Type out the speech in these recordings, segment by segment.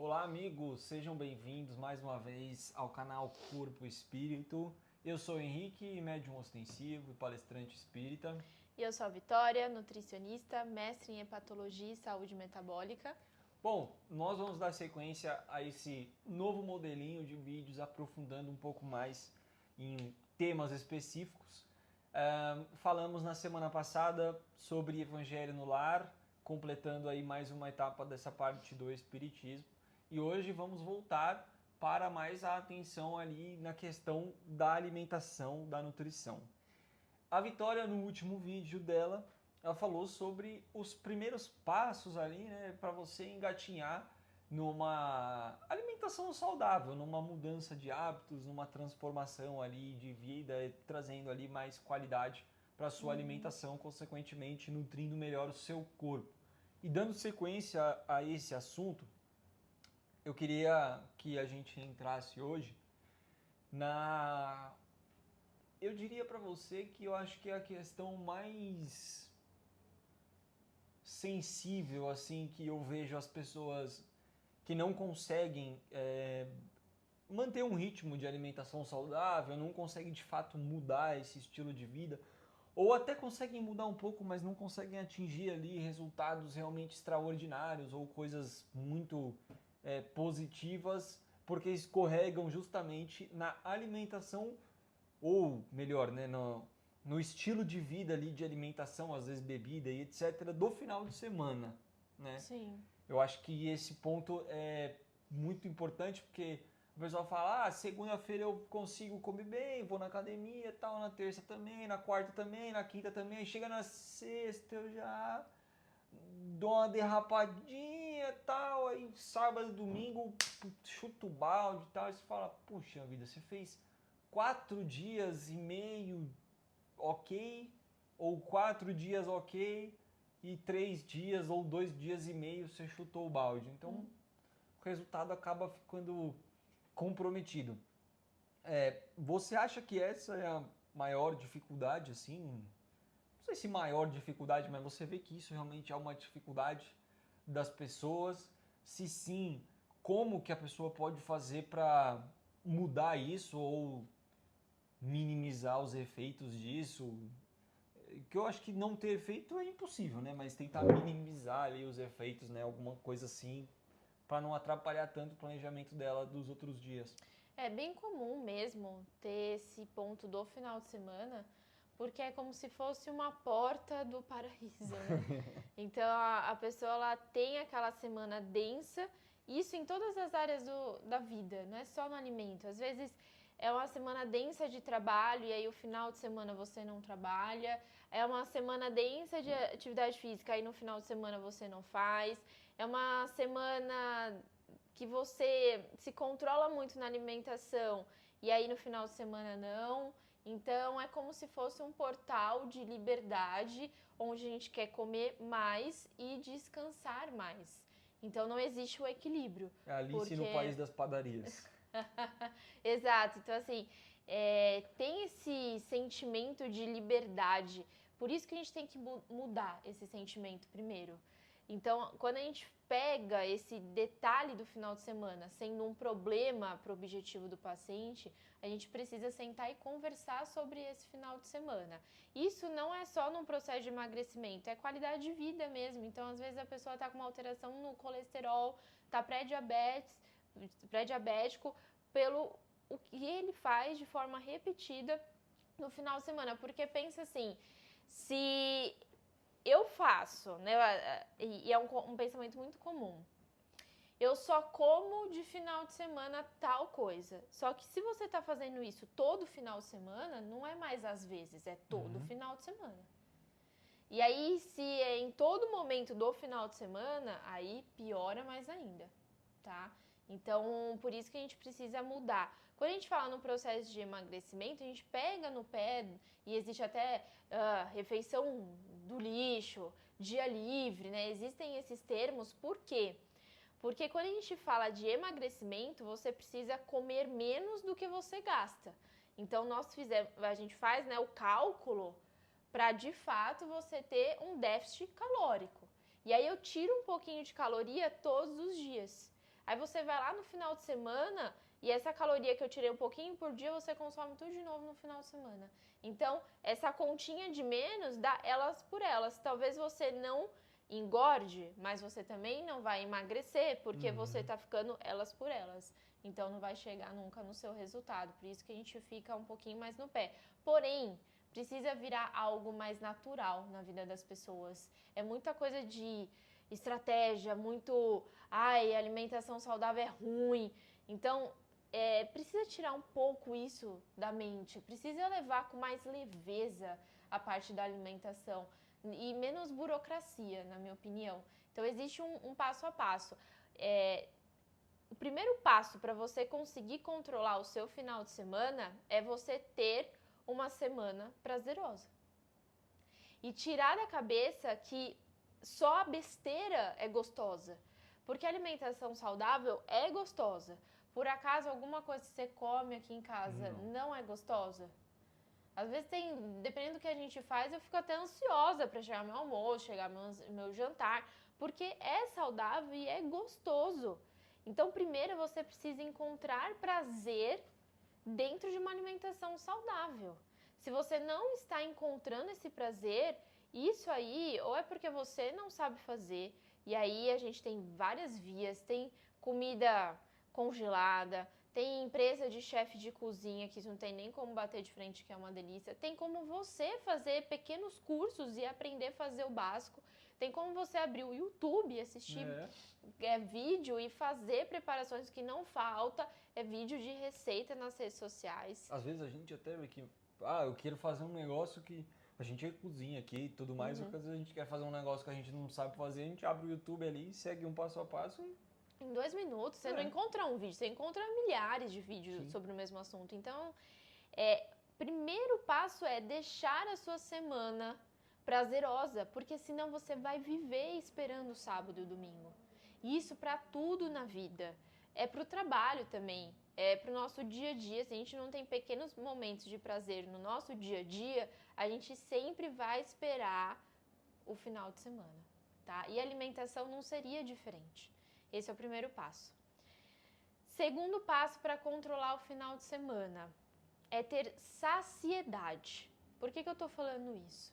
Olá, amigos, sejam bem-vindos mais uma vez ao canal Corpo Espírito. Eu sou o Henrique, médium ostensivo e palestrante espírita. E eu sou a Vitória, nutricionista, mestre em hepatologia e saúde metabólica. Bom, nós vamos dar sequência a esse novo modelinho de vídeos aprofundando um pouco mais em temas específicos. Falamos na semana passada sobre Evangelho no Lar, completando aí mais uma etapa dessa parte do Espiritismo. E hoje vamos voltar para mais a atenção ali na questão da alimentação, da nutrição. A Vitória, no último vídeo dela, ela falou sobre os primeiros passos ali, né, para você engatinhar numa alimentação saudável, numa mudança de hábitos, numa transformação ali de vida, trazendo ali mais qualidade para a sua alimentação, consequentemente nutrindo melhor o seu corpo. E dando sequência a esse assunto, eu queria que a gente entrasse hoje na... Eu diria para você que eu acho que é a questão mais sensível, assim, que eu vejo as pessoas que não conseguem manter um ritmo de alimentação saudável, não conseguem de fato mudar esse estilo de vida, ou até conseguem mudar um pouco, mas não conseguem atingir ali resultados realmente extraordinários ou coisas muito positivas, porque escorregam justamente na alimentação, ou melhor, né, no estilo de vida ali de alimentação, às vezes bebida e etc, do final de semana, né? Sim. Eu acho que esse ponto é muito importante porque o pessoal fala, segunda-feira eu consigo comer bem, vou na academia, tal, na terça também, na quarta também, na quinta também, aí chega na sexta eu já dou uma derrapadinha, tal, aí sábado, domingo, chuta o balde e tal, e você fala, puxa vida, você fez 4 dias e meio ok, ou 4 dias ok, e 3 dias ou 2 dias e meio você chutou o balde. Então o resultado acaba ficando comprometido. Você acha que essa é a maior dificuldade, assim? Não sei se maior dificuldade, mas você vê que isso realmente é uma dificuldade das pessoas? Se sim, como que a pessoa pode fazer para mudar isso ou minimizar os efeitos disso? Que eu acho que não ter efeito é impossível, né? Mas tentar minimizar ali os efeitos, né? Alguma coisa assim, para não atrapalhar tanto o planejamento dela dos outros dias. É bem comum mesmo ter esse ponto do final de semana, porque é como se fosse uma porta do paraíso, né? Então a pessoa ela tem aquela semana densa, isso em todas as áreas da vida, não é só no alimento. Às vezes é uma semana densa de trabalho e aí o final de semana você não trabalha. É uma semana densa de atividade física e no final de semana você não faz. É uma semana que você se controla muito na alimentação e aí no final de semana não. Então é como se fosse um portal de liberdade onde a gente quer comer mais e descansar mais. Então não existe o equilíbrio, É Alice no porque País das Padarias. exato, então assim, tem esse sentimento de liberdade, por isso que a gente tem que mudar esse sentimento primeiro. Então, quando a gente pega esse detalhe do final de semana sendo um problema para o objetivo do paciente, a gente precisa sentar e conversar sobre esse final de semana. Isso não é só num processo de emagrecimento, é qualidade de vida mesmo. Então, às vezes a pessoa está com uma alteração no colesterol, está pré-diabético, pelo o que ele faz de forma repetida no final de semana. Porque pensa assim, se eu faço, né? E é um pensamento muito comum. Eu só como de final de semana tal coisa. Só que se você tá fazendo isso todo final de semana, não é mais às vezes, é todo final de semana. E aí, se é em todo momento do final de semana, aí piora mais ainda, tá? Então, por isso que a gente precisa mudar. Quando a gente fala no processo de emagrecimento, a gente pega no pé e existe até refeição do lixo, dia livre, né? Existem esses termos, por quê? Porque quando a gente fala de emagrecimento, você precisa comer menos do que você gasta. Então, a gente faz, né, o cálculo para de fato você ter um déficit calórico. E aí eu tiro um pouquinho de caloria todos os dias. Aí você vai lá no final de semana e essa caloria que eu tirei um pouquinho por dia, você consome tudo de novo no final de semana. Então, essa continha de menos dá elas por elas. Talvez você não engorde, mas você também não vai emagrecer, porque você tá ficando elas por elas. Então, não vai chegar nunca no seu resultado. Por isso que a gente fica um pouquinho mais no pé. Porém, precisa virar algo mais natural na vida das pessoas. É muita coisa de estratégia, muito... Ai, alimentação saudável é ruim. Então, precisa tirar um pouco isso da mente. Precisa levar com mais leveza a parte da alimentação. E menos burocracia, na minha opinião. Então, existe um passo a passo. O primeiro passo para você conseguir controlar o seu final de semana é você ter uma semana prazerosa. E tirar da cabeça que só a besteira é gostosa. Porque a alimentação saudável é gostosa. Por acaso, alguma coisa que você come aqui em casa não é gostosa? Às vezes dependendo do que a gente faz, eu fico até ansiosa para chegar meu almoço, chegar meu jantar, porque é saudável e é gostoso. Então, primeiro você precisa encontrar prazer dentro de uma alimentação saudável. Se você não está encontrando esse prazer, isso aí ou é porque você não sabe fazer, e aí a gente tem várias vias, tem comida congelada, tem empresa de chefe de cozinha que não tem nem como bater de frente, que é uma delícia. Tem como você fazer pequenos cursos e aprender a fazer o básico. Tem como você abrir o YouTube, assistir vídeo e fazer preparações que não falta. É vídeo de receita nas redes sociais. Às vezes a gente até vê que, eu quero fazer um negócio que a gente cozinha aqui e tudo mais, ou que às vezes a gente quer fazer um negócio que a gente não sabe fazer, a gente abre o YouTube ali, segue um passo a passo e... Em 2 minutos, você não encontra um vídeo, você encontra milhares de vídeos sobre o mesmo assunto. Então, primeiro passo é deixar a sua semana prazerosa, porque senão você vai viver esperando o sábado e o domingo. Isso para tudo na vida. É para o trabalho também, é para o nosso dia a dia. Se a gente não tem pequenos momentos de prazer no nosso dia a dia, a gente sempre vai esperar o final de semana, tá? E a alimentação não seria diferente. Esse é o primeiro passo. Segundo passo para controlar o final de semana é ter saciedade. Por que eu estou falando isso?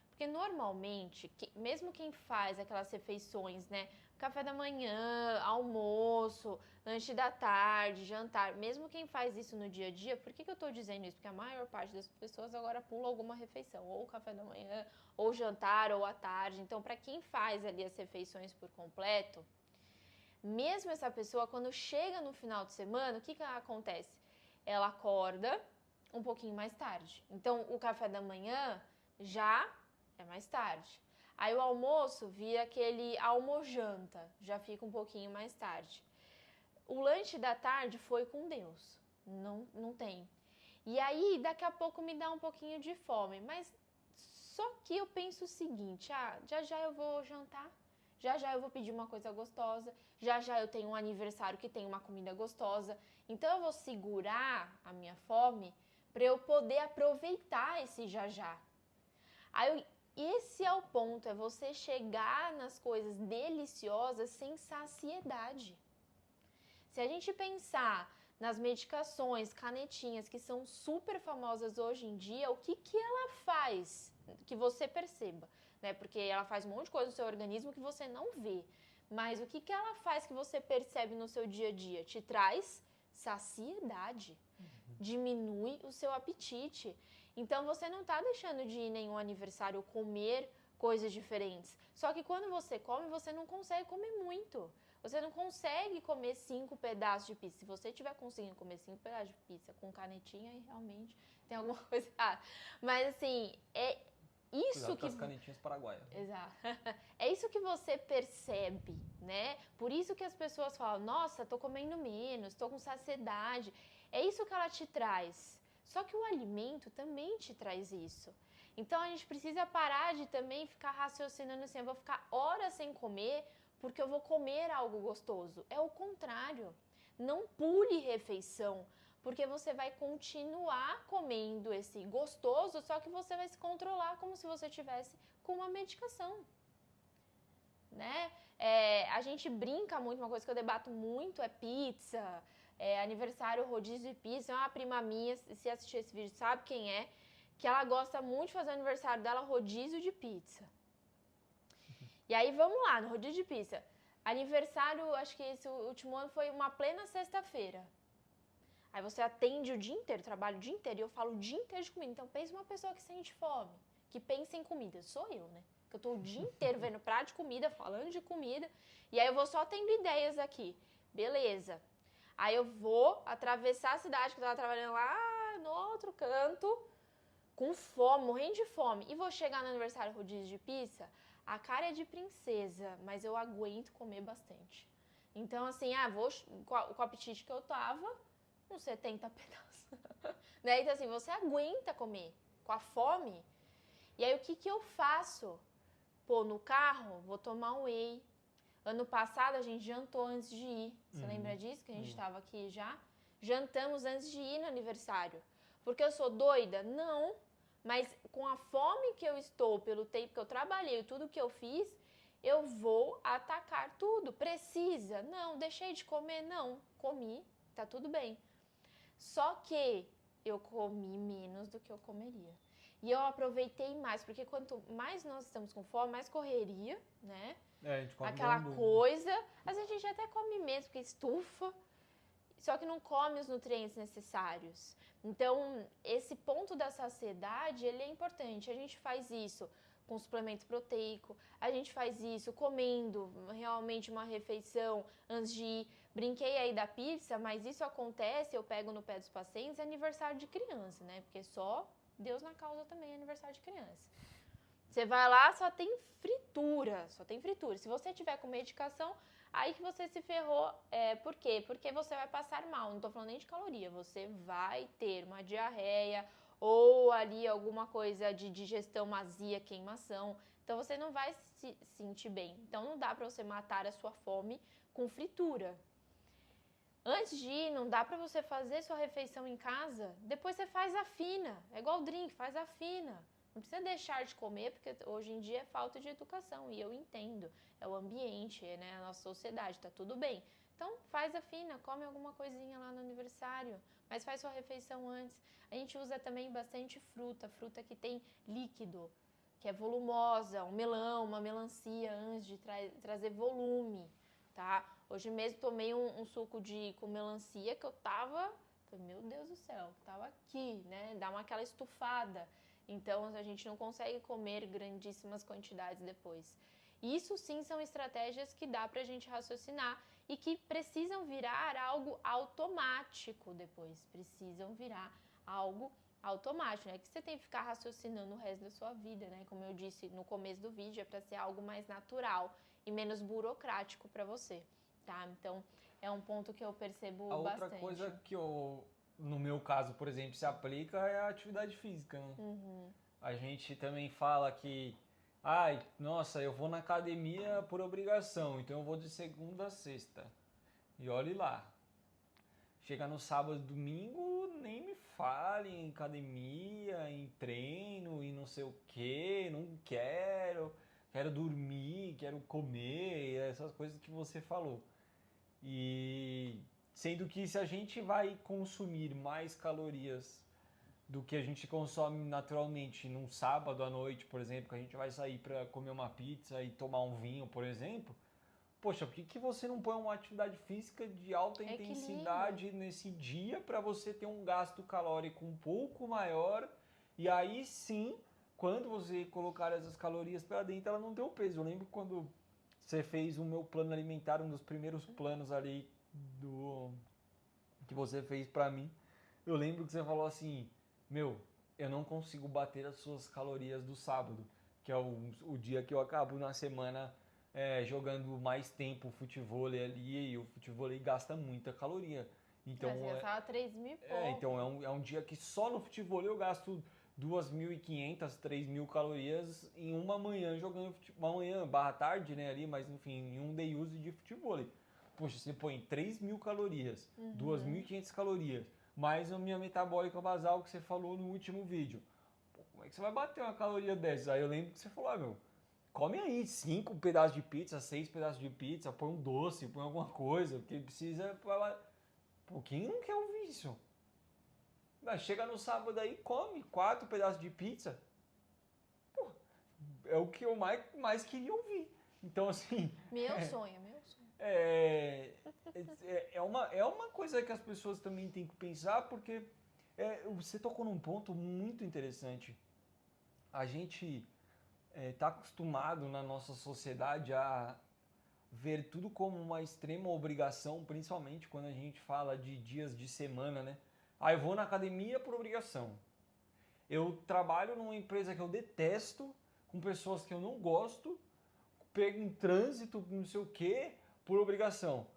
Porque normalmente, mesmo quem faz aquelas refeições, né? Café da manhã, almoço, lanche da tarde, jantar, mesmo quem faz isso no dia a dia, por que eu estou dizendo isso? Porque a maior parte das pessoas agora pula alguma refeição, ou café da manhã, ou jantar, ou à tarde. Então, para quem faz ali as refeições por completo, mesmo essa pessoa, quando chega no final de semana, o que acontece? Ela acorda um pouquinho mais tarde. Então, o café da manhã já é mais tarde. Aí o almoço vira aquele almojanta, já fica um pouquinho mais tarde. O lanche da tarde foi com Deus, não tem. E aí, daqui a pouco me dá um pouquinho de fome, mas só que eu penso o seguinte, já eu vou jantar. Já eu vou pedir uma coisa gostosa, já eu tenho um aniversário que tem uma comida gostosa. Então eu vou segurar a minha fome para eu poder aproveitar esse já. Aí esse é o ponto, é você chegar nas coisas deliciosas sem saciedade. Se a gente pensar nas medicações, canetinhas, que são super famosas hoje em dia, o que ela faz que você perceba? Né? Porque ela faz um monte de coisa no seu organismo que você não vê. Mas o que ela faz que você percebe no seu dia a dia? Te traz saciedade. Diminui o seu apetite. Então, você não está deixando de ir em nenhum aniversário comer coisas diferentes. Só que quando você come, você não consegue comer muito. Você não consegue comer 5 pedaços de pizza. Se você estiver conseguindo comer 5 pedaços de pizza com canetinha, aí realmente tem alguma coisa errada. Mas, assim, isso que... as canetinhas paraguaias. Exato. É isso que você percebe, né? Por isso que as pessoas falam, nossa, tô comendo menos, tô com saciedade. É isso que ela te traz. Só que o alimento também te traz isso. Então, a gente precisa parar de também ficar raciocinando assim, eu vou ficar horas sem comer porque eu vou comer algo gostoso. É o contrário. Não pule refeição, porque você vai continuar comendo esse gostoso, só que você vai se controlar como se você tivesse com uma medicação. né? A gente brinca muito, uma coisa que eu debato muito é pizza, aniversário, rodízio de pizza. Uma prima minha, se assistir esse vídeo, sabe quem é, que ela gosta muito de fazer o aniversário dela rodízio de pizza. E aí, vamos lá, no rodízio de pizza. Aniversário, acho que esse último ano foi uma plena sexta-feira. Aí você atende o dia inteiro, trabalha o dia inteiro, e eu falo o dia inteiro de comida. Então, pensa uma pessoa que sente fome, que pensa em comida. Sou eu, né? Que eu tô o dia inteiro vendo prato de comida, falando de comida. E aí eu vou só tendo ideias aqui. Beleza. Aí eu vou atravessar a cidade, que eu tava trabalhando lá no outro canto, com fome, morrendo de fome. E vou chegar no aniversário rodízio de pizza, a cara é de princesa, mas eu aguento comer bastante. Então, assim, vou com o apetite que eu tava, uns 70 pedaços. Né? Então, assim, você aguenta comer com a fome. E aí, o que eu faço? Pô, no carro, vou tomar um whey. Ano passado, a gente jantou antes de ir. Você lembra disso? Que a gente estava aqui já? Jantamos antes de ir no aniversário. Porque eu sou doida? Não. Mas com a fome que eu estou, pelo tempo que eu trabalhei, tudo que eu fiz, eu vou atacar tudo. Precisa? Não. Deixei de comer? Não. Comi. Tá tudo bem. Só que eu comi menos do que eu comeria. E eu aproveitei mais, porque quanto mais nós estamos com fome, mais correria, né? A gente come aquela bambu. coisa. Às vezes a gente até come mesmo, porque estufa. Só que não come os nutrientes necessários. Então, esse ponto da saciedade, ele é importante. A gente faz isso com suplemento proteico, a gente faz isso comendo realmente uma refeição antes de ir. Brinquei aí da pizza, mas isso acontece, eu pego no pé dos pacientes, é aniversário de criança, né? Porque só Deus na causa também é aniversário de criança. Você vai lá, só tem fritura, só tem fritura. Se você tiver com medicação, aí que você se ferrou. Por quê? Porque você vai passar mal, não tô falando nem de caloria, você vai ter uma diarreia ou ali alguma coisa de digestão mazia, queimação. Então você não vai se sentir bem. Então não dá pra você matar a sua fome com fritura. Antes de ir, não dá pra você fazer sua refeição em casa, depois você faz a fina. É igual o drink, faz a fina. Não precisa deixar de comer, porque hoje em dia é falta de educação, e eu entendo. É o ambiente, né? A nossa sociedade, tá tudo bem. Então, faz a fina, come alguma coisinha lá no aniversário, mas faz sua refeição antes. A gente usa também bastante fruta que tem líquido, que é volumosa, um melão, uma melancia, antes de trazer volume, tá? Hoje mesmo tomei um suco com melancia que eu tava, meu Deus do céu, tava aqui, né? Dá aquela estufada. Então, a gente não consegue comer grandíssimas quantidades depois. Isso sim são estratégias que dá pra gente raciocinar e que precisam virar algo automático depois. Precisam virar algo automático, né? Que você tem que ficar raciocinando o resto da sua vida, né? Como eu disse no começo do vídeo, é pra ser algo mais natural e menos burocrático pra você, tá? Então, é um ponto que eu percebo bastante. A outra coisa que no meu caso, por exemplo, se aplica é a atividade física, né? A gente também fala que, nossa, eu vou na academia por obrigação, então eu vou de segunda a sexta. E olhe lá. Chega no sábado, domingo, nem me fale em academia, em treino, e não sei o que, não quero dormir, quero comer, essas coisas que você falou. E sendo que se a gente vai consumir mais calorias do que a gente consome naturalmente num sábado à noite, por exemplo, que a gente vai sair para comer uma pizza e tomar um vinho, por exemplo, poxa, por que você não põe uma atividade física de alta intensidade nesse dia para você ter um gasto calórico um pouco maior e aí sim, quando você colocar essas calorias para dentro, ela não tem o peso. Eu lembro quando você fez o meu plano alimentar, um dos primeiros planos ali que você fez para mim, eu lembro que você falou assim, eu não consigo bater as suas calorias do sábado, que é o dia que eu acabo na semana jogando mais tempo futevôlei ali, e o futevôlei gasta muita caloria. Então, você gastava 3.000 e pouco. Então é um dia que só no futevôlei eu gasto 2.500, 3.000 calorias em uma manhã jogando futebol, uma manhã barra tarde, né, ali, mas enfim, em um day use de futevôlei. Poxa, você põe 3.000 calorias, 2.500 calorias, mais a minha metabólica basal que você falou no último vídeo. Pô, como é que você vai bater uma caloria dessas? Aí eu lembro que você falou, come aí 5 pedaços de pizza, 6 pedaços de pizza, põe um doce, põe alguma coisa, porque precisa... Pô, quem não quer ouvir isso? Chega no sábado aí, come 4 pedaços de pizza. Pô, é o que eu mais queria ouvir. Então, assim... Meu sonho. É uma coisa que as pessoas também têm que pensar, porque você tocou num ponto muito interessante. A gente está acostumado na nossa sociedade a ver tudo como uma extrema obrigação, principalmente quando a gente fala de dias de semana, né? Eu vou na academia por obrigação. Eu trabalho numa empresa que eu detesto, com pessoas que eu não gosto, pego em trânsito, não sei o quê, por obrigação.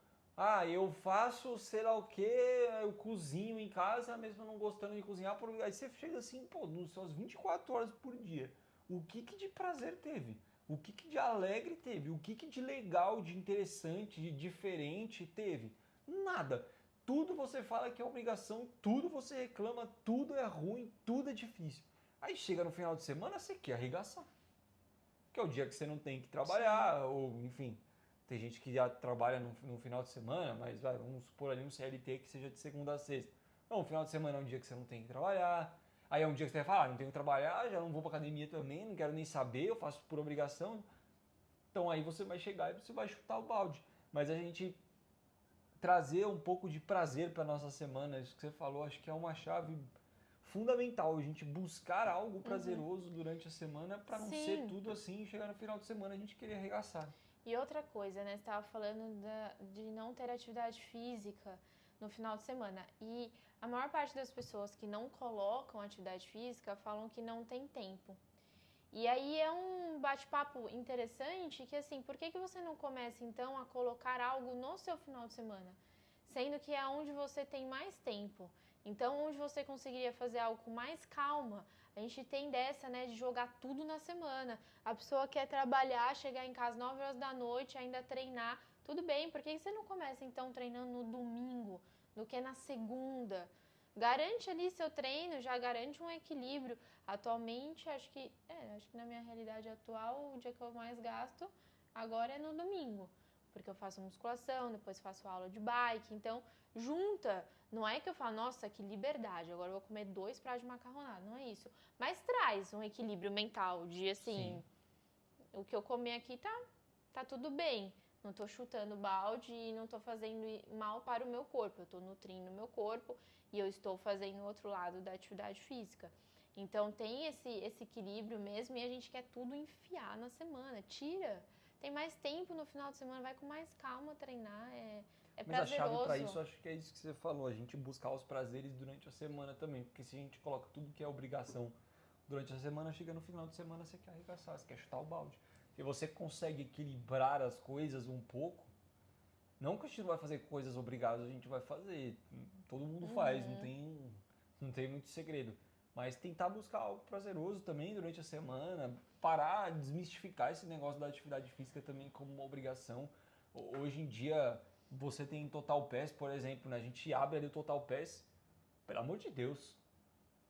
Eu faço sei lá o quê, eu cozinho em casa, mesmo não gostando de cozinhar, aí você chega assim, pô, nos seus 24 horas por dia, o que de prazer teve? O que de alegre teve? O que de legal, de interessante, de diferente teve? Nada. Tudo você fala que é obrigação, tudo você reclama, tudo é ruim, tudo é difícil. Aí chega no final de semana, você quer arregaçar. Que é o dia que você não tem que trabalhar, sim, ou enfim, tem gente que já trabalha no final de semana, mas vamos supor ali um CLT que seja de segunda a sexta. Não, o final de semana é um dia que você não tem que trabalhar, aí é um dia que você vai falar, não tenho que trabalhar, já não vou pra academia também, não quero nem saber, eu faço por obrigação. Então aí você vai chegar e você vai chutar o balde. Mas a gente trazer um pouco de prazer para nossa semana, isso que você falou, acho que é uma chave fundamental, a gente buscar algo prazeroso durante a semana para não ser tudo assim e chegar no final de semana a gente querer arregaçar. E outra coisa, né? Você estava falando de não ter atividade física no final de semana. E a maior parte das pessoas que não colocam atividade física falam que não tem tempo. E aí é um bate-papo interessante que, assim, por que você não começa, então, a colocar algo no seu final de semana? Sendo que é onde você tem mais tempo. Então, onde você conseguiria fazer algo com mais calma, a gente tem dessa, né, de jogar tudo na semana. A pessoa quer trabalhar, chegar em casa 9 horas da noite, ainda treinar. Tudo bem, por que você não começa, então, treinando no domingo, do que na segunda? Garante ali seu treino, já garante um equilíbrio. Atualmente, acho que na minha realidade atual, o dia que eu mais gasto agora é no domingo. Porque eu faço musculação, depois faço aula de bike, então junta. Não é que eu falo, nossa, que liberdade, agora eu vou comer 2 pratos de macarronada, não é isso. Mas traz um equilíbrio mental de, assim, sim, o que eu comer aqui tá tudo bem. Não tô chutando balde e não tô fazendo mal para o meu corpo. Eu tô nutrindo o meu corpo e eu estou fazendo o outro lado da atividade física. Então tem esse equilíbrio mesmo e a gente quer tudo enfiar na semana. Tira. Tem mais tempo no final de semana, vai com mais calma treinar, é prazeroso. Mas a chave para isso, acho que é isso que você falou, a gente buscar os prazeres durante a semana também, porque se a gente coloca tudo que é obrigação durante a semana, chega no final de semana, você quer arregaçar, você quer chutar o balde. Se você consegue equilibrar as coisas um pouco, não que a gente não vai fazer coisas obrigadas, a gente vai fazer, todo mundo faz, não tem muito segredo. Mas tentar buscar algo prazeroso também durante a semana, parar, desmistificar esse negócio da atividade física também como uma obrigação. Hoje em dia, você tem Total Pass, por exemplo, né? A gente abre ali o Total Pass, pelo amor de Deus.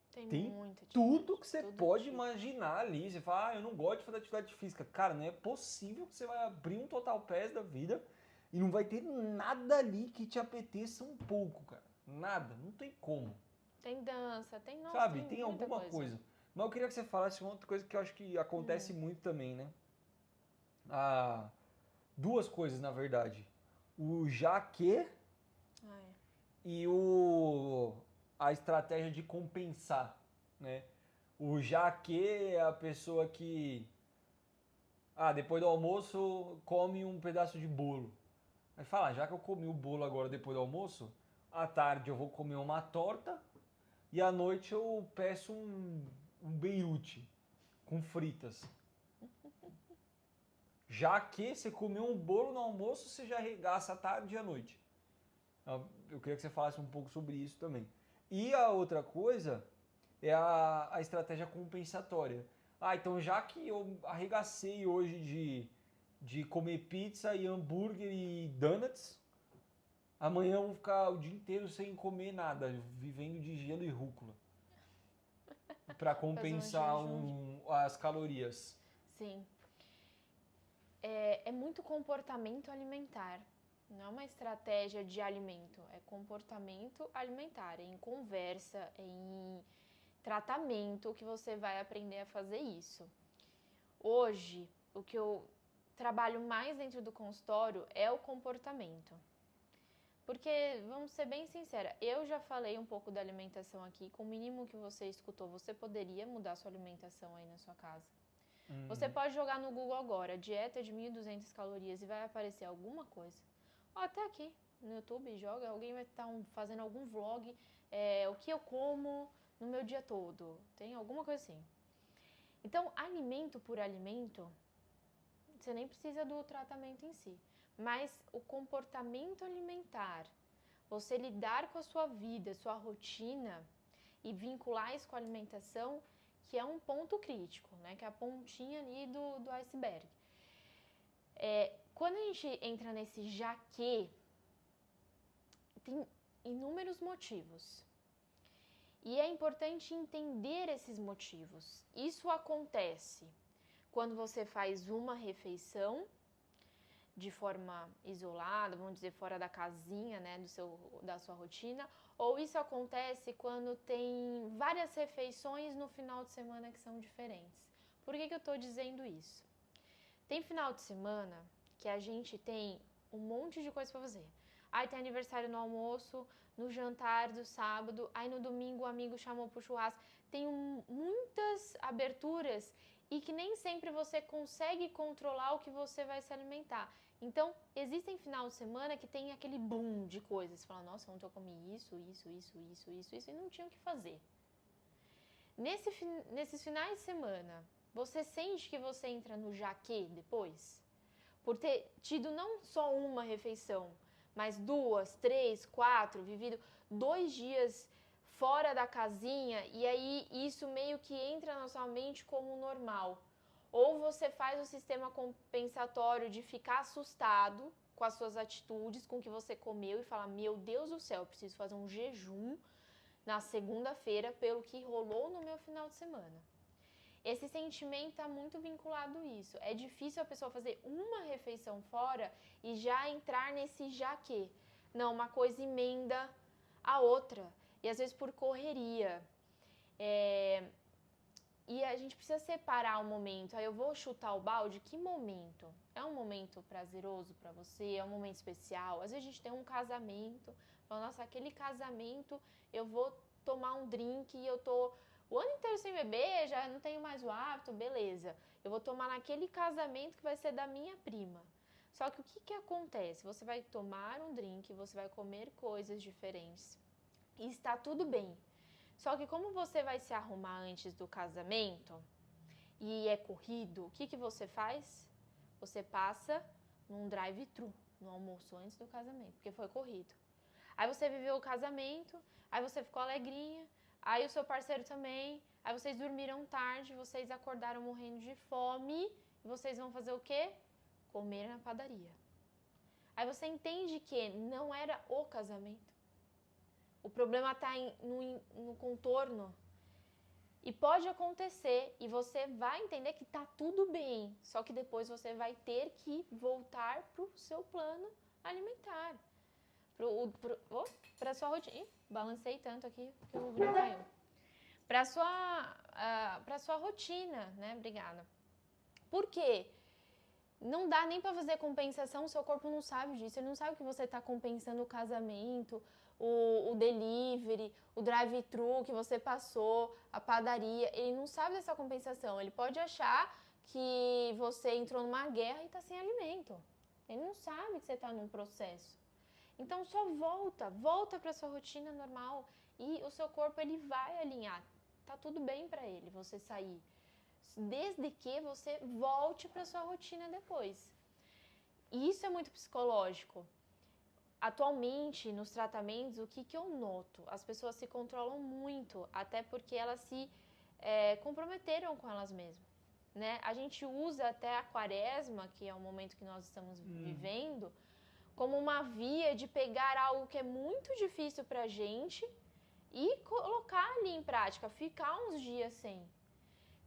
Tem tudo que você pode imaginar ali. Você fala, eu não gosto de fazer atividade física. Cara, não é possível que você vai abrir um Total Pass da vida e não vai ter nada ali que te apeteça um pouco, cara. Nada, não tem como. Tem dança, tem, nossa, sabe, tem alguma coisa. Mas eu queria que você falasse uma outra coisa que eu acho que acontece muito também, né? Duas coisas, na verdade. O já que e a estratégia de compensar, né? O já que é a pessoa que depois do almoço come um pedaço de bolo. Aí fala, já que eu comi o bolo agora depois do almoço, à tarde eu vou comer uma torta e à noite eu peço um beirute com fritas. Já que você comeu um bolo no almoço, você já arregaça à tarde e à noite. Eu queria que você falasse um pouco sobre isso também. E a outra coisa é a estratégia compensatória. Então já que eu arregacei hoje de comer pizza e hambúrguer e donuts, amanhã eu vou ficar o dia inteiro sem comer nada, vivendo de gelo e rúcula. Para compensar as calorias. Sim. é muito comportamento alimentar. Não é uma estratégia de alimento, é comportamento alimentar, é em conversa, é em tratamento que você vai aprender a fazer isso. Hoje, o que eu trabalho mais dentro do consultório é o comportamento. Porque, vamos ser bem sincera, eu já falei um pouco da alimentação aqui, com o mínimo que você escutou, você poderia mudar sua alimentação aí na sua casa. Você pode jogar no Google agora, dieta de 1.200 calorias e vai aparecer alguma coisa. Ou até aqui no YouTube, joga, alguém vai estar fazendo algum vlog, o que eu como no meu dia todo. Tem alguma coisa assim. Então, alimento por alimento, você nem precisa do tratamento em si. Mas o comportamento alimentar, você lidar com a sua vida, sua rotina e vincular isso com a alimentação, que é um ponto crítico, né? Que é a pontinha ali do iceberg. Quando a gente entra nesse já que, tem inúmeros motivos. E é importante entender esses motivos. Isso acontece quando você faz uma refeição de forma isolada, vamos dizer, fora da casinha, né, da sua rotina, ou isso acontece quando tem várias refeições no final de semana que são diferentes. Por que eu estou dizendo isso? Tem final de semana que a gente tem um monte de coisa para fazer. Aí tem aniversário no almoço, no jantar do sábado, aí no domingo o amigo chamou pro churrasco. Tem muitas aberturas e que nem sempre você consegue controlar o que você vai se alimentar. Então, existem final de semana que tem aquele boom de coisas. Você fala, nossa, ontem eu comi isso, e não tinha o que fazer. Nesses finais de semana, você sente que você entra no jaque depois? Por ter tido não só uma refeição, mas 2, 3, 4, vivido 2 dias fora da casinha, e aí isso meio que entra na sua mente como normal. Ou você faz o sistema compensatório de ficar assustado com as suas atitudes, com o que você comeu e fala, meu Deus do céu, eu preciso fazer um jejum na segunda-feira pelo que rolou no meu final de semana. Esse sentimento está muito vinculado a isso. É difícil a pessoa fazer uma refeição fora e já entrar nesse já que. Não, uma coisa emenda a outra. E às vezes por correria. E a gente precisa separar o momento. Aí eu vou chutar o balde. Que momento? É um momento prazeroso para você? É um momento especial? Às vezes a gente tem um casamento. Fala, nossa, aquele casamento eu vou tomar um drink e eu tô o ano inteiro sem beber, já não tenho mais o hábito, beleza. Eu vou tomar naquele casamento que vai ser da minha prima. Só que o que acontece? Você vai tomar um drink, você vai comer coisas diferentes e está tudo bem. Só que como você vai se arrumar antes do casamento e é corrido, o que você faz? Você passa num drive-thru, no almoço antes do casamento, porque foi corrido. Aí você viveu o casamento, aí você ficou alegrinha, aí o seu parceiro também, aí vocês dormiram tarde, vocês acordaram morrendo de fome, e vocês vão fazer o quê? Comer na padaria. Aí você entende que não era o casamento. O problema está no contorno. E pode acontecer, e você vai entender que tá tudo bem, só que depois você vai ter que voltar pro seu plano alimentar. Para sua rotina. Ih, balancei tanto aqui que o vídeo caiu. Para sua rotina, né? Obrigada. Por quê? Não dá nem para fazer compensação, seu corpo não sabe disso. Ele não sabe que você está compensando o casamento, o delivery, o drive-thru que você passou, a padaria. Ele não sabe dessa compensação. Ele pode achar que você entrou numa guerra e está sem alimento. Ele não sabe que você está num processo. Então só volta para sua rotina normal e o seu corpo ele vai alinhar. Tá tudo bem para ele você sair, desde que você volte para sua rotina depois. E isso é muito psicológico. Atualmente, nos tratamentos, o que eu noto? As pessoas se controlam muito, até porque elas se comprometeram com elas mesmas. Né? A gente usa até a quaresma, que é o momento que nós estamos vivendo, como uma via de pegar algo que é muito difícil pra gente e colocar ali em prática, ficar uns dias sem.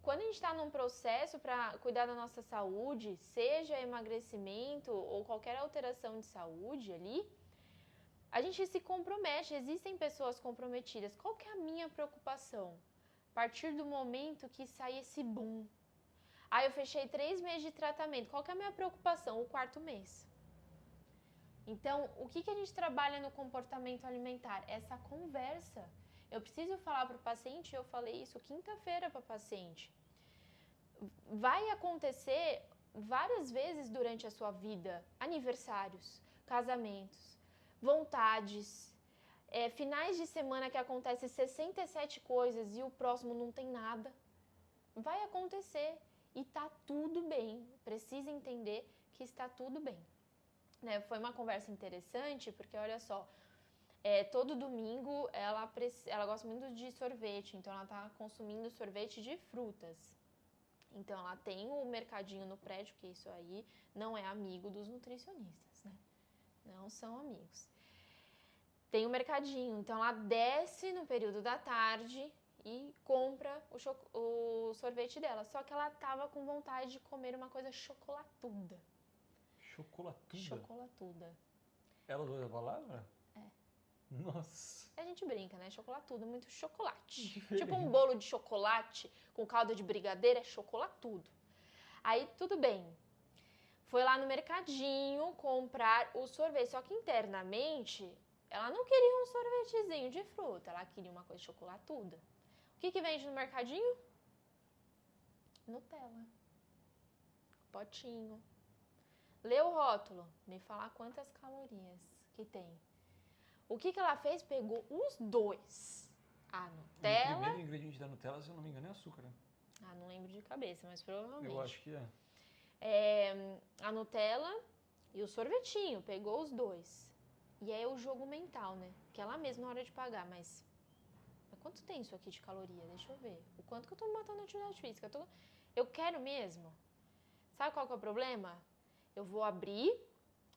quando a gente está num processo para cuidar da nossa saúde, seja emagrecimento ou qualquer alteração de saúde ali, a gente se compromete, existem pessoas comprometidas. Qual que é a minha preocupação? A partir do momento que sai esse boom. Eu fechei 3 meses de tratamento. Qual que é a minha preocupação? O 4º mês. Então, o que a gente trabalha no comportamento alimentar? Essa conversa. Eu preciso falar para o paciente, eu falei isso quinta-feira para o paciente. Vai acontecer várias vezes durante a sua vida, aniversários, casamentos, vontades, finais de semana que acontece 67 coisas e o próximo não tem nada. Vai acontecer e tá tudo bem. Precisa entender que está tudo bem. Né? Foi uma conversa interessante porque, olha só, todo domingo ela gosta muito de sorvete, então ela tá consumindo sorvete de frutas. Então ela tem o mercadinho no prédio, que isso aí não é amigo dos nutricionistas, né? Não são amigos. Tem o mercadinho, então ela desce no período da tarde e compra o sorvete dela. Só que ela tava com vontade de comer uma coisa chocolatuda. Chocolatuda? Chocolatuda. Ela usou a palavra? É. Nossa. A gente brinca, né? Chocolatudo, muito chocolate. Diferente. Tipo um bolo de chocolate com calda de brigadeiro, é chocolatudo. Aí, tudo bem. Foi lá no mercadinho comprar o sorvete. Só que internamente, ela não queria um sorvetezinho de fruta. Ela queria uma coisa chocolatuda. O que vende no mercadinho? Nutella. Potinho. Lê o rótulo. Me falar quantas calorias que tem. O que ela fez? Pegou os dois. A Nutella... O primeiro ingrediente da Nutella, se eu não me engano, é açúcar, né? Não lembro de cabeça, mas provavelmente. Eu acho que é. A Nutella e o sorvetinho. Pegou os dois. E aí é o jogo mental, né? Que ela mesma na hora de pagar, mas quanto tem isso aqui de caloria? Deixa eu ver. O quanto que eu tô matando na atividade física? Eu quero mesmo. Sabe qual que é o problema? Eu vou abrir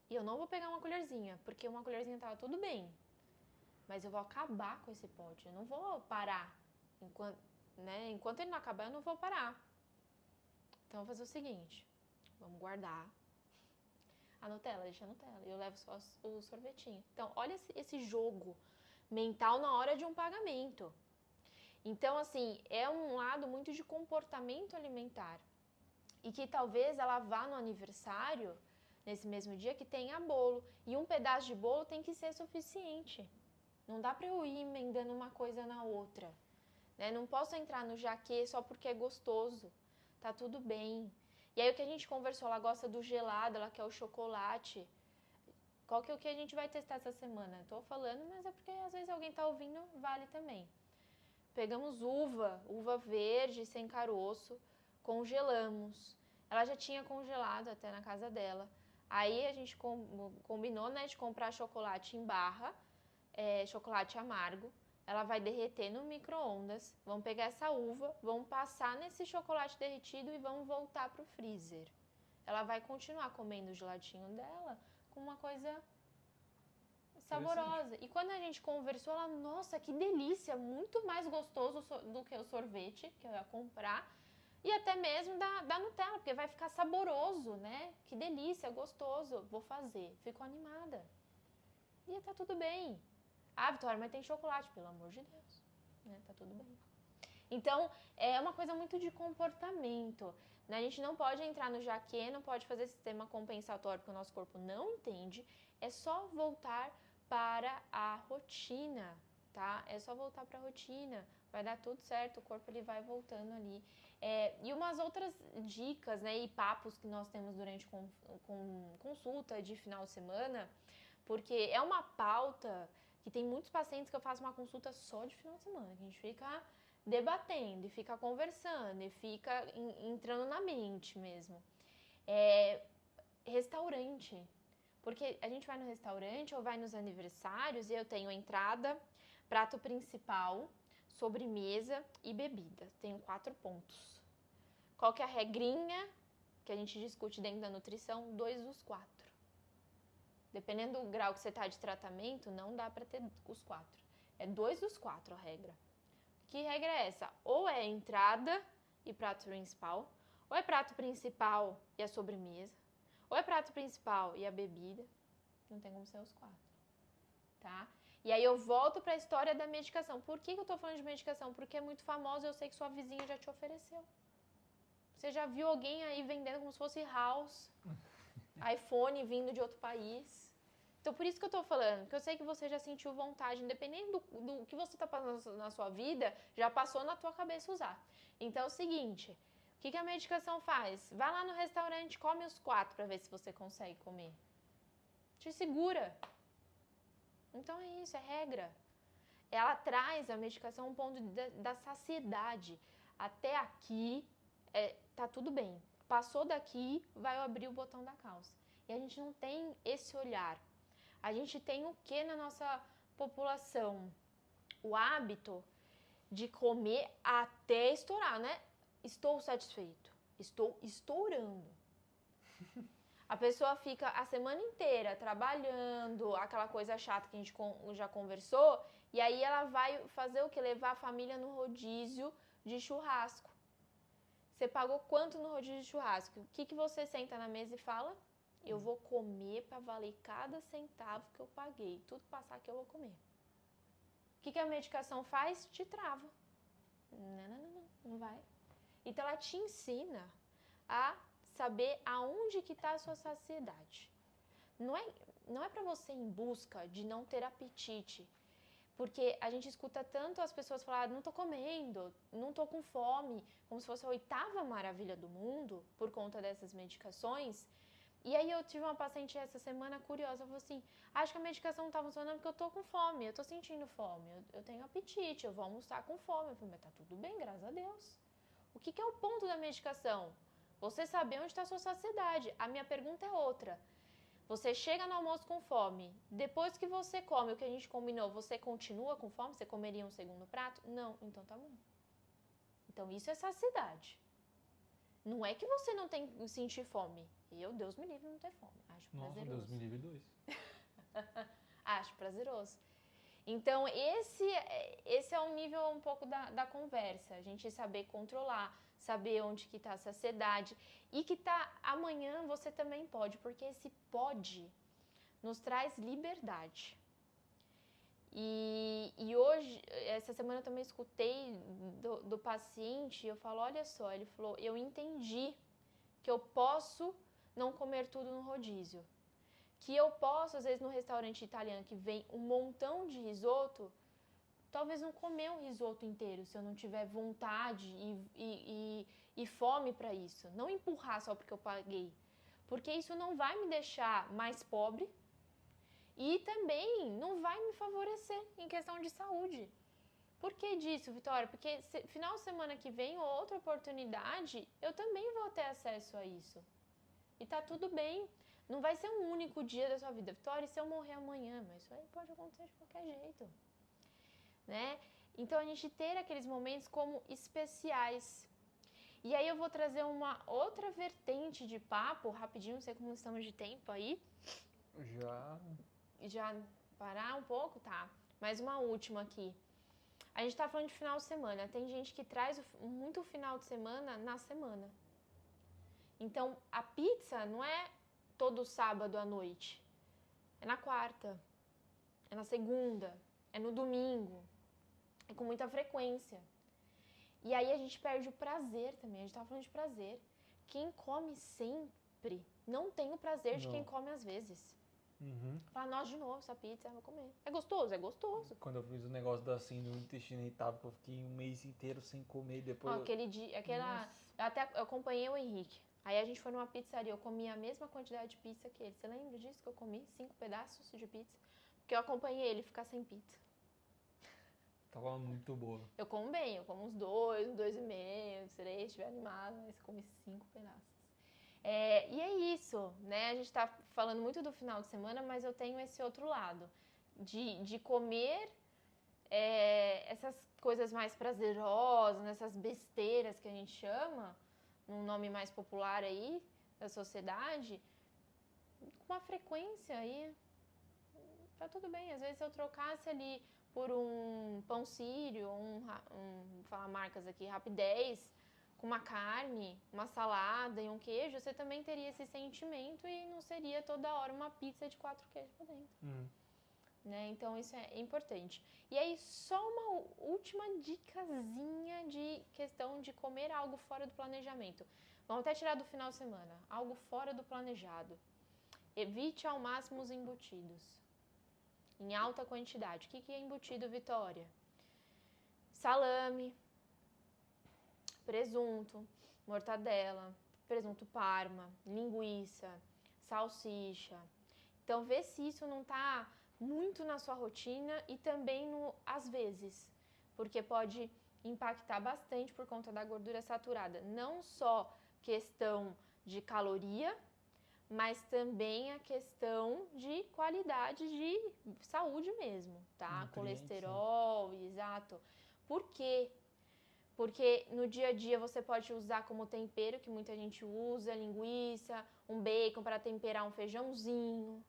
e eu não vou pegar uma colherzinha, porque uma colherzinha tava tudo bem. Mas eu vou acabar com esse pote. Eu não vou parar. Enquanto ele não acabar, eu não vou parar. Então, eu vou fazer o seguinte. Vamos guardar a Nutella, deixa a Nutella. E eu levo só o sorvetinho. Então, olha esse jogo mental na hora de um pagamento. Então, assim, é um lado muito de comportamento alimentar. E que talvez ela vá no aniversário, nesse mesmo dia, que tenha bolo. E um pedaço de bolo tem que ser suficiente. Não dá pra eu ir emendando uma coisa na outra. Né? Não posso entrar no jaquê só porque é gostoso. Tá tudo bem. E aí o que a gente conversou, ela gosta do gelado, ela quer o chocolate. Qual que é o que a gente vai testar essa semana? Tô falando, mas é porque às vezes alguém tá ouvindo, vale também. Pegamos uva verde, sem caroço, congelamos. Ela já tinha congelado até na casa dela. Aí a gente combinou, né, de comprar chocolate em barra, chocolate amargo. Ela vai derreter no micro-ondas. Vamos pegar essa uva, vamos passar nesse chocolate derretido e vamos voltar pro freezer. Ela vai continuar comendo o gelatinho dela com uma coisa saborosa. E quando a gente conversou, ela, nossa, que delícia, muito mais gostoso do que o sorvete que eu ia comprar. E até mesmo da Nutella, porque vai ficar saboroso, né? Que delícia, gostoso, vou fazer. Ficou animada. E tá tudo bem. Vitória, mas tem chocolate, pelo amor de Deus. Né? Tá tudo bem. Então, é uma coisa muito de comportamento. Né? A gente não pode entrar no jaquê, não pode fazer sistema compensatório, porque o nosso corpo não entende. É só voltar para a rotina, tá? É só voltar para a rotina. Vai dar tudo certo, o corpo ele vai voltando ali. E umas outras dicas, né, e papos que nós temos durante consulta de final de semana, porque é uma pauta que tem muitos pacientes que eu faço uma consulta só de final de semana, que a gente fica debatendo, e fica conversando, e fica entrando na mente mesmo. Restaurante. Porque a gente vai no restaurante ou vai nos aniversários e eu tenho entrada, prato principal, sobremesa e bebida. Tenho 4 pontos. Qual que é a regrinha que a gente discute dentro da nutrição? 2 dos 4. Dependendo do grau que você está de tratamento, não dá para ter os 4. É 2 dos 4 a regra. Que regra é essa? Ou é entrada e prato principal, ou é prato principal e a sobremesa, ou é prato principal e a bebida. Não tem como ser os 4, tá? E aí eu volto para a história da medicação. Por que eu tô falando de medicação? Porque é muito famosa, eu sei que sua vizinha já te ofereceu. Você já viu alguém aí vendendo como se fosse house, iPhone vindo de outro país. Então, por isso que eu tô falando, que eu sei que você já sentiu vontade, independente do que você tá passando na sua vida, já passou na tua cabeça usar. Então, é o seguinte, o que a medicação faz? Vai lá no restaurante, come os 4 para ver se você consegue comer. Te segura. Então é isso, é regra. Ela traz a medicação a um ponto da saciedade. Até aqui, tá tudo bem. Passou daqui, vai abrir o botão da calça. E a gente não tem esse olhar. A gente tem o que na nossa população? O hábito de comer até estourar, né? Estou satisfeito. Estou estourando. A pessoa fica a semana inteira trabalhando, aquela coisa chata que a gente já conversou, e aí ela vai fazer o quê? Levar a família no rodízio de churrasco. Você pagou quanto no rodízio de churrasco? O que você senta na mesa e fala? Eu vou comer para valer cada centavo que eu paguei. Tudo que passar aqui eu vou comer. O que a medicação faz? Te trava. Não vai. Então ela te ensina a saber aonde que está a sua saciedade. Não é para você ir em busca de não ter apetite. Porque a gente escuta tanto as pessoas falar, não tô comendo, não tô com fome, como se fosse a 8ª maravilha do mundo, por conta dessas medicações. E aí eu tive uma paciente essa semana curiosa, falou assim, acho que a medicação não tá funcionando porque eu tô com fome, eu tô sentindo fome, eu tenho apetite, eu vou almoçar com fome. Eu falei, mas tá tudo bem, graças a Deus. O que é o ponto da medicação? Você saber onde está a sua saciedade. A minha pergunta é outra. Você chega no almoço com fome, depois que você come o que a gente combinou, você continua com fome? Você comeria um segundo prato? Não, então tá bom. Então isso é saciedade. Não é que você não tem que sentir fome. Deus me livre, não ter fome. Acho prazeroso. Nossa, Deus me livre 2. Acho prazeroso. Então, esse é o nível um pouco da conversa. A gente saber controlar, saber onde que tá a saciedade. E que amanhã você também pode, porque esse pode nos traz liberdade. E hoje, essa semana eu também escutei do paciente, eu falo, olha só, ele falou, eu entendi que eu posso não comer tudo no rodízio. Que eu posso, às vezes, no restaurante italiano que vem um montão de risoto, talvez não comer um risoto inteiro, se eu não tiver vontade e fome para isso. Não empurrar só porque eu paguei. Porque isso não vai me deixar mais pobre e também não vai me favorecer em questão de saúde. Por que disso, Vitória? Porque final de semana que vem ou outra oportunidade, eu também vou ter acesso a isso. E tá tudo bem. Não vai ser um único dia da sua vida. Vitória, e se eu morrer amanhã? Mas isso aí pode acontecer de qualquer jeito. Né? Então, a gente ter aqueles momentos como especiais. E aí eu vou trazer uma outra vertente de papo, rapidinho, não sei como estamos de tempo aí. Já parar um pouco? Tá. Mais uma última aqui. A gente tá falando de final de semana. Tem gente que traz muito final de semana na semana. Então, a pizza não é todo sábado à noite. É na quarta. É na segunda. É no domingo. É com muita frequência. E aí a gente perde o prazer também. A gente tava falando de prazer. Quem come sempre não tem o prazer de quem come às vezes. Fala, nossa, de novo, essa pizza, eu vou comer. É gostoso? É gostoso. Quando eu fiz o negócio da síndrome do intestino irritável, que eu fiquei um mês inteiro sem comer, depois... Aquele dia, eu acompanhei o Henrique. Aí a gente foi numa pizzaria, eu comi a mesma quantidade de pizza que ele. Você lembra disso que eu comi? 5 pedaços de pizza. Porque eu acompanhei ele ficar sem pizza. Tava muito boa. Eu como bem, eu como uns 2, 2,5, 3, se estiver animado, mas comi 5 pedaços. E é isso, né? A gente tá falando muito do final de semana, mas eu tenho esse outro lado. De comer essas coisas mais prazerosas, essas besteiras que a gente chama, um nome mais popular aí da sociedade, com uma frequência aí, tá tudo bem. Às vezes se eu trocasse ali por um pão sírio, vou falar marcas aqui, Rapidez, com uma carne, uma salada e um queijo, você também teria esse sentimento e não seria toda hora uma pizza de 4 queijos pra dentro. Né? Então isso é importante. E aí só uma última dicasinha de questão de comer algo fora do planejamento. Vamos até tirar do final de semana, algo fora do planejado. Evite ao máximo os embutidos, em alta quantidade. O que é embutido, Vitória? Salame, presunto, mortadela, presunto parma, linguiça, salsicha. Então vê se isso não está muito na sua rotina e também no às vezes, porque pode impactar bastante por conta da gordura saturada. Não só questão de caloria, mas também a questão de qualidade de saúde mesmo, tá? Colesterol, exato. Por quê? Porque no dia a dia você pode usar como tempero, que muita gente usa, linguiça, um bacon para temperar um feijãozinho.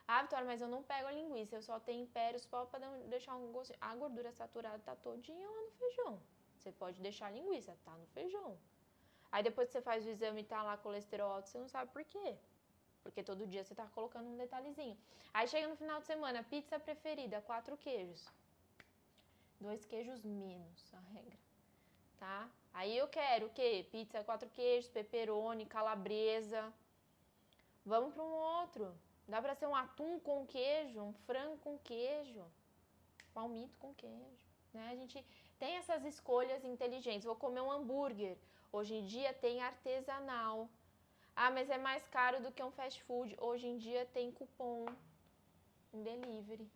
Ah, Vitória, mas eu não pego a linguiça, eu só tempero só para deixar um gosto. A gordura saturada tá todinha lá no feijão. Você pode deixar a linguiça, tá no feijão. Aí depois que você faz o exame e tá lá colesterol alto, você não sabe por quê. Porque todo dia você tá colocando um detalhezinho. Aí chega no final de semana, pizza preferida, 4 queijos. 2 queijos menos, a regra. Tá? Aí eu quero o quê? Pizza 4 queijos, pepperoni, calabresa. Vamos para um outro. Dá para ser um atum com queijo, um frango com queijo, palmito com queijo, né? A gente tem essas escolhas inteligentes. Vou comer um hambúrguer. Hoje em dia tem artesanal. Ah, mas é mais caro do que um fast food. Hoje em dia tem cupom em delivery.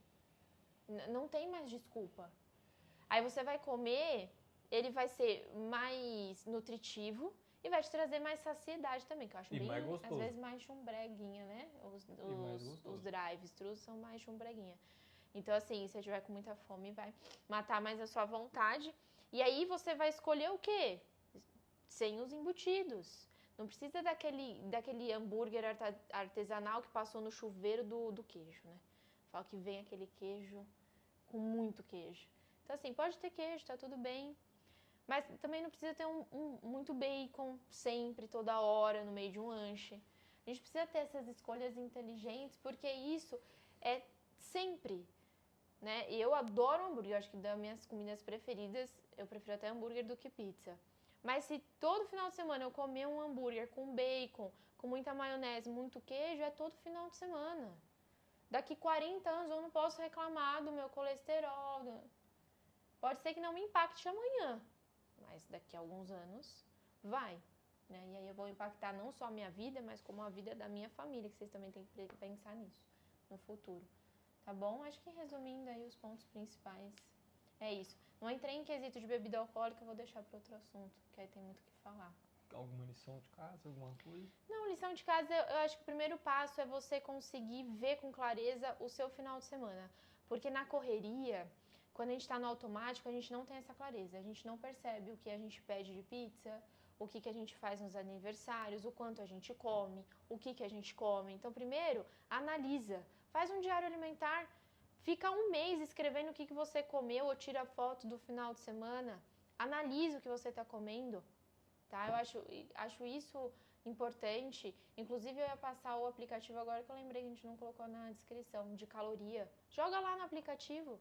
Não tem mais desculpa. Aí você vai comer, ele vai ser mais nutritivo e vai te trazer mais saciedade também, que eu acho bem, às vezes, mais chumbreguinha, né? Os drive-thrus são mais chumbreguinha. Então, assim, se você tiver com muita fome, vai matar mais a sua vontade. E aí você vai escolher o quê? Sem os embutidos. Não precisa daquele hambúrguer artesanal que passou no chuveiro do queijo, né? Fala que vem aquele queijo com muito queijo. Então, assim, pode ter queijo, tá tudo bem. Mas também não precisa ter muito bacon sempre, toda hora, no meio de um lanche. A gente precisa ter essas escolhas inteligentes, porque isso é sempre, né? E eu adoro hambúrguer, eu acho que das minhas comidas preferidas, eu prefiro até hambúrguer do que pizza. Mas se todo final de semana eu comer um hambúrguer com bacon, com muita maionese, muito queijo, é todo final de semana. Daqui 40 anos eu não posso reclamar do meu colesterol. Pode ser que não me impacte amanhã, mas daqui a alguns anos vai. Né? E aí eu vou impactar não só a minha vida, mas como a vida da minha família, que vocês também têm que pensar nisso no futuro. Tá bom? Acho que resumindo aí os pontos principais, é isso. Não entrei em quesito de bebida alcoólica, eu vou deixar para outro assunto, que aí tem muito o que falar. Alguma lição de casa, alguma coisa? Não, lição de casa, eu acho que o primeiro passo é você conseguir ver com clareza o seu final de semana. Porque na correria, quando a gente está no automático, a gente não tem essa clareza. A gente não percebe o que a gente pede de pizza, o que a gente faz nos aniversários, o quanto a gente come, o que a gente come. Então, primeiro, analisa. Faz um diário alimentar. Fica um mês escrevendo o que você comeu ou tira foto do final de semana. Analisa o que você está comendo. Tá? Eu acho isso importante. Inclusive, eu ia passar o aplicativo agora que eu lembrei que a gente não colocou na descrição, de caloria. Joga lá no aplicativo.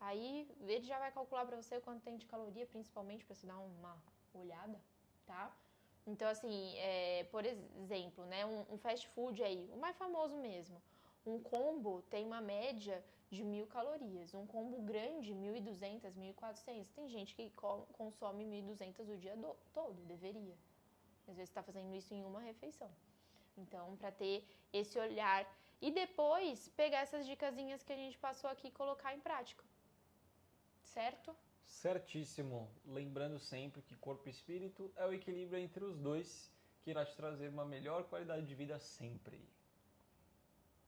Aí, ele já vai calcular para você quanto tem de caloria, principalmente para você dar uma olhada, tá? Então, assim, por exemplo, né, um fast food aí, o mais famoso mesmo. Um combo tem uma média de 1.000 calorias. Um combo grande, 1.200, 1.400. Tem gente que consome 1.200 o dia todo, deveria. Às vezes está fazendo isso em uma refeição. Então, para ter esse olhar. E depois, pegar essas dicasinhas que a gente passou aqui e colocar em prática. Certo? Certíssimo. Lembrando sempre que corpo e espírito é o equilíbrio entre os dois que irá te trazer uma melhor qualidade de vida sempre.